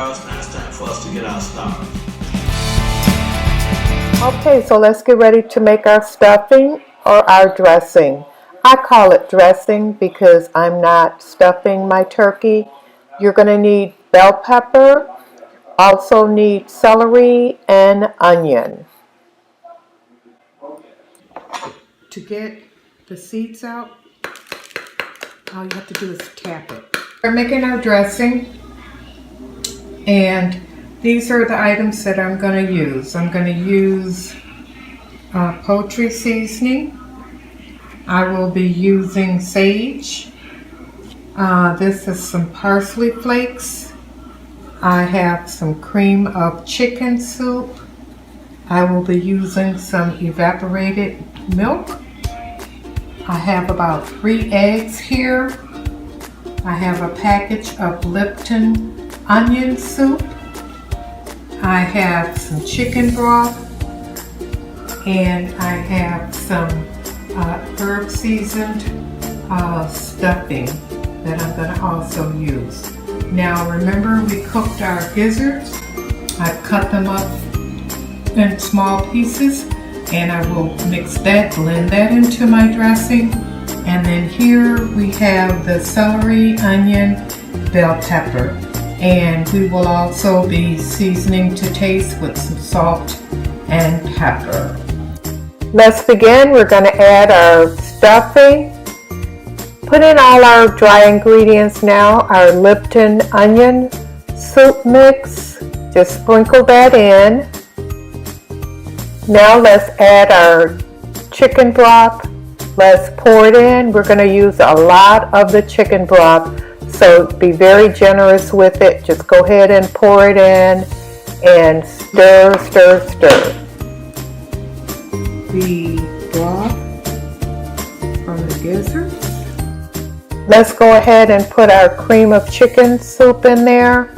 house. Now it's time for us to get our start. Okay, so let's get ready to make our stuffing or our dressing. I call it dressing because I'm not stuffing my turkey. You're going to need bell pepper, also need celery and onion. To get the seeds out, all you have to do is tap it. We're making our dressing, and these are the items that I'm going to use. I'm going to use poultry seasoning. I will be using sage. This is some parsley flakes. I have some cream of chicken soup. I will be using some evaporated milk. I have about 3 eggs here. I have a package of Lipton onion soup. I have some chicken broth, and I have some herb seasoned stuffing that I'm going to also use. Now remember, we cooked our gizzards. I've cut them up in small pieces, and I will mix that, blend that into my dressing. And then here we have the celery, onion, bell pepper, and we will also be seasoning to taste with some salt and pepper. Let's begin. We're going to add our stuffing. Put in all our dry ingredients now. Our Lipton onion soup mix. Just sprinkle that in. Now let's add our chicken broth. Let's pour it in. We're going to use a lot of the chicken broth, so be very generous with it. Just go ahead and pour it in and stir, stir, stir. The broth from the gizzards. Let's go ahead and put our cream of chicken soup in there.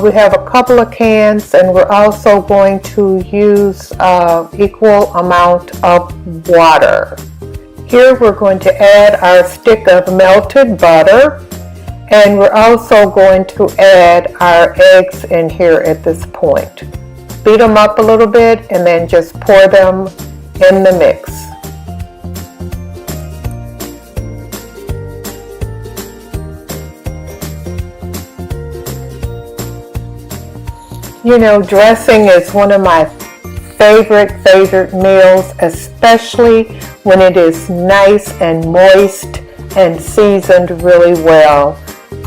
We have a couple of cans, and we're also going to use equal amount of water. Here we're going to add our stick of melted butter, and we're also going to add our eggs in here at this point. Beat them up a little bit and then just pour them in the mix. You know, dressing is one of my favorite meals, especially when it is nice and moist and seasoned really well.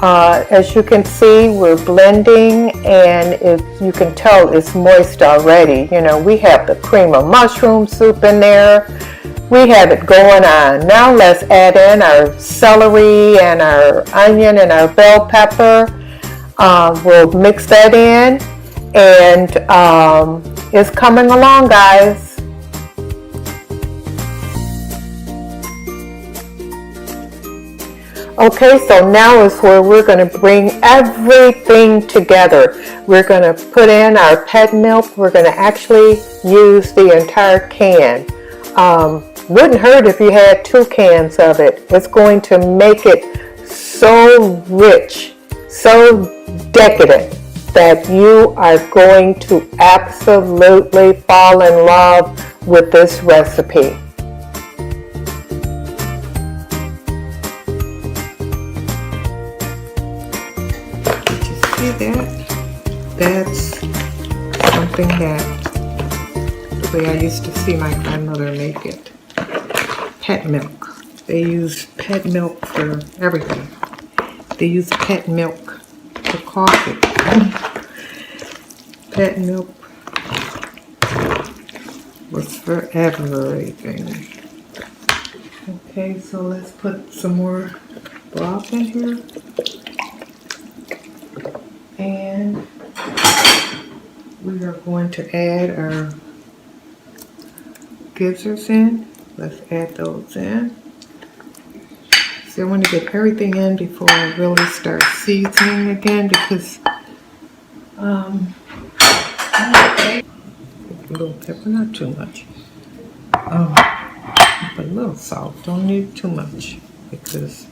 As you can see, we're blending, and if you can tell, it's moist already. You know, we have the cream of mushroom soup in there. We have it going on. Now let's add in our celery and our onion and our bell pepper. We'll mix that in, and it's coming along, guys. Okay, so now is where we're going to bring everything together. We're going to put in our pet milk. We're going to actually use the entire can. Wouldn't hurt if you had 2 cans of it. It's going to make it so rich, so decadent, that you are going to absolutely fall in love with this recipe. See that? That's something that the way I used to see my grandmother make it. Pet milk. They use pet milk for everything. They use pet milk for coffee. Pet milk was for everything. Okay, so let's put some more broth in here. And we are going to add our gizzards in. Let's add those in. So I want to get everything in before I really start seasoning again, because okay. A little pepper, not too much. But a little salt, don't need too much, because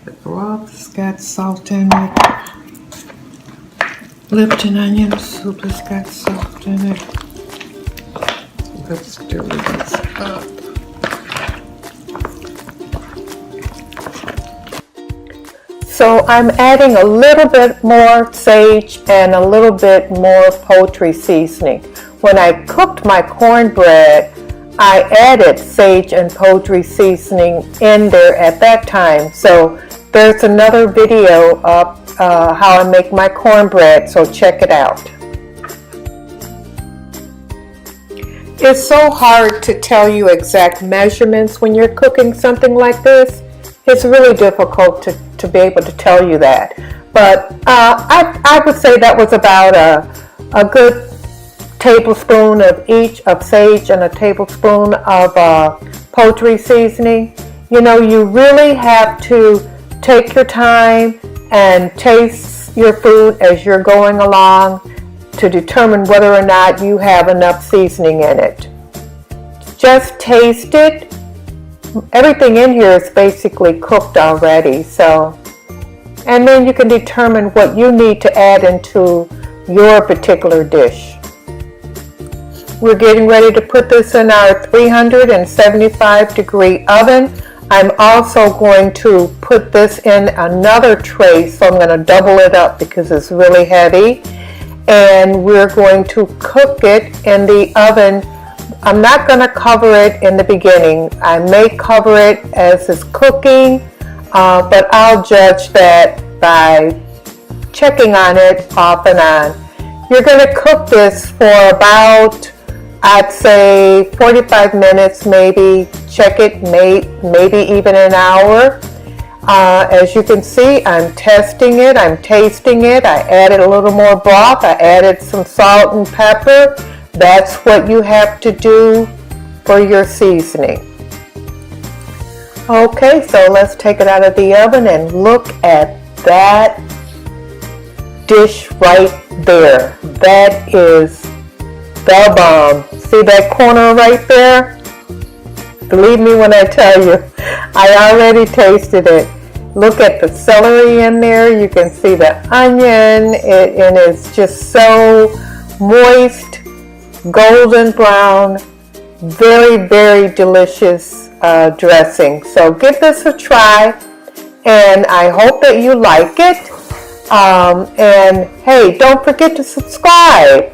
the broth's got salt in it. Lipton onion soup has got salt in it. Let's stir this up. So I'm adding a little bit more sage and a little bit more poultry seasoning. When I cooked my cornbread, I added sage and poultry seasoning in there at that time. So there's another video of how I make my cornbread, so check it out. It's so hard to tell you exact measurements when you're cooking something like this. It's really difficult to be able to tell you that. But I would say that was about a good tablespoon of each of sage and a tablespoon of poultry seasoning. You know, you really have to take your time and taste your food as you're going along to determine whether or not you have enough seasoning in it. Just taste it. Everything in here is basically cooked already, so, and then you can determine what you need to add into your particular dish. We're getting ready to put this in our 375 degree oven. I'm also going to put this in another tray, so I'm going to double it up because it's really heavy. And we're going to cook it in the oven. I'm not going to cover it in the beginning. I may cover it as it's cooking, but I'll judge that by checking on it off and on. You're going to cook this for about, I'd say 45 minutes maybe. Check it, maybe even an hour. As you can see, I'm testing it, I'm tasting it. I added a little more broth. I added some salt and pepper. That's what you have to do for your seasoning. Okay, so let's take it out of the oven and look at that dish right there. That is the bomb. See that corner right there? Believe me when I tell you, I already tasted it. Look at the celery in there. You can see the onion, and it's just so moist, golden brown, very, very delicious dressing. So give this a try, and I hope that you like it. And hey, don't forget to subscribe.